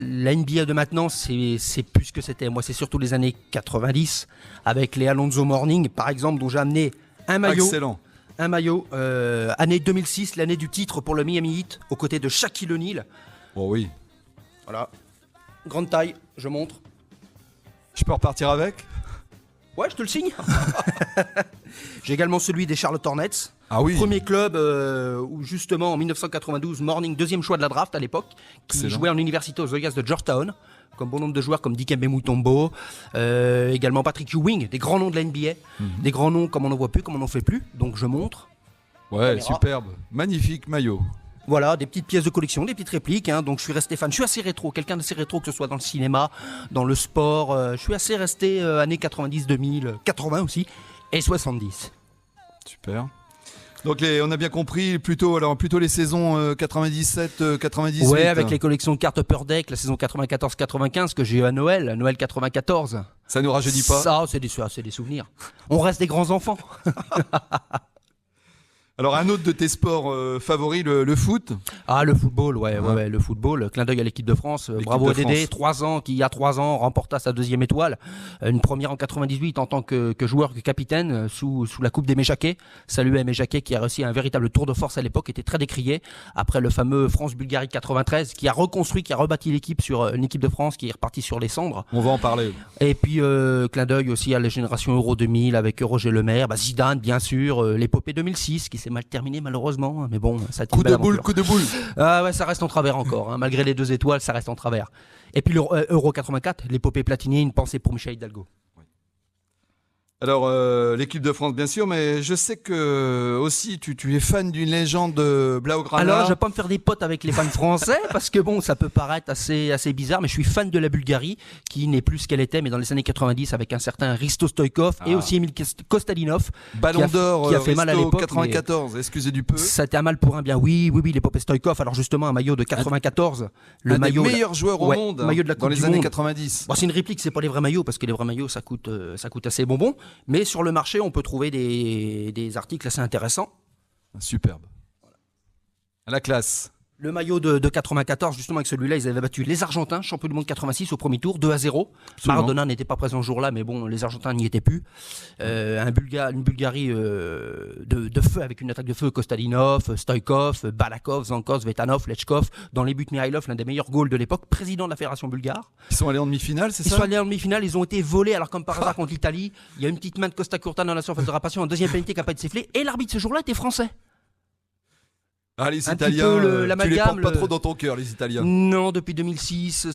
La NBA de maintenant, c'est plus ce que c'était. Moi, c'est surtout les années 90, avec les Alonzo Morning, par exemple, dont j'ai amené un maillot. Excellent. Un maillot, année 2006, l'année du titre pour le Miami Heat, aux côtés de Shaquille O'Neal. Bon, oui. Voilà. Grande taille, je montre. Je peux repartir avec? Ouais, je te le signe. J'ai également celui des Charlotte Hornets. Ah oui. Premier club où justement en 1992, Morning, deuxième choix de la draft à l'époque, qui Excellent. jouait en université aux Oilers de Georgetown, comme bon nombre de joueurs comme Dikembe Mutombo, également Patrick Ewing, des grands noms de la NBA, des grands noms comme on n'en voit plus, comme on n'en fait plus, donc je montre. Ouais, Caméra. superbe. Magnifique maillot. Voilà, des petites pièces de collection, des petites répliques, hein, donc je suis resté fan, je suis assez rétro, quelqu'un d'assez rétro, que ce soit dans le cinéma, dans le sport, je suis assez resté années 90, 2000, 80 aussi, et 70. Super. Donc on a bien compris, plutôt les saisons 97, 98. Ouais, avec les collections de cartes Upper Deck, la saison 94-95 que j'ai eu à Noël 94. Ça nous rajeunit pas. Ça, c'est des souvenirs. On reste des grands enfants. Alors un autre de tes sports favoris, le foot. Ah, le football, ouais, le football. Clin d'œil à l'équipe de France. Bravo à Dédé, 3 ans, qui il y a 3 ans remporta sa deuxième étoile. Une première en 98 en tant que joueur, que capitaine, sous la coupe d'Aimé Jacquet. Salut à Aimé Jacquet qui a réussi un véritable tour de force à l'époque, était très décrié. Après le fameux France-Bulgarie 93, qui a reconstruit, qui a rebâti l'équipe sur une équipe de France qui est repartie sur les cendres. On va en parler. Et puis, clin d'œil aussi à la génération Euro 2000 avec Roger Lemaire, Zidane, bien sûr, l'épopée 2006 qui s'est mal terminée malheureusement, mais bon, ça a été une belle aventure. Coup de boule. Ah ouais, ça reste en travers encore, hein. Malgré les 2 étoiles, ça reste en travers. Et puis l'Euro 84, l'épopée Platini, une pensée pour Michel Hidalgo. Alors l'équipe de France bien sûr, mais je sais que aussi tu es fan d'une légende Blaugrana. Alors là, je vais pas me faire des potes avec les fans français parce que bon, ça peut paraître assez bizarre, mais je suis fan de la Bulgarie qui n'est plus ce qu'elle était, mais dans les années 90 avec un certain Risto Stoïkov et aussi Emil Kostadinov, Ballon d'or, qui a fait mal à Risto, l'époque. 94, excusez du peu. Ça a été un mal pour un bien. Oui, l'épopée Stoïkov. Alors justement, un maillot de 94, le un maillot des meilleurs joueurs au monde, maillot de la dans Coupe les du années Monde. 90. Bon, c'est une réplique, c'est pas les vrais maillots parce que les vrais maillots ça coûte assez bonbon. Mais sur le marché, on peut trouver des articles assez intéressants. Superbe. À la classe. Le maillot de 94, justement avec celui-là, ils avaient battu les Argentins, champions du monde 86 au premier tour, 2-0. Maradona n'était pas présent ce jour-là, mais bon, les Argentins n'y étaient plus. Une Bulgarie de feu, avec une attaque de feu, Kostadinov, Stoïkov, Balakov, Zankov, Vetanov, Lechkov, dans les buts Mihailov, l'un des meilleurs goals de l'époque, président de la fédération bulgare. Ils sont allés en demi-finale, c'est ça? Ils sont allés en demi-finale, ils ont été volés, alors comme par hasard contre l'Italie, il y a une petite main de Costa Curta dans la surface de réparation, en deuxième pénalité qui n'a pas été sifflée, et l'arbitre ce jour-là était français. Ah, les Un Italiens, petit peu tu les portes l'amalgame, pas trop dans ton cœur, les Italiens. Non, depuis 2006,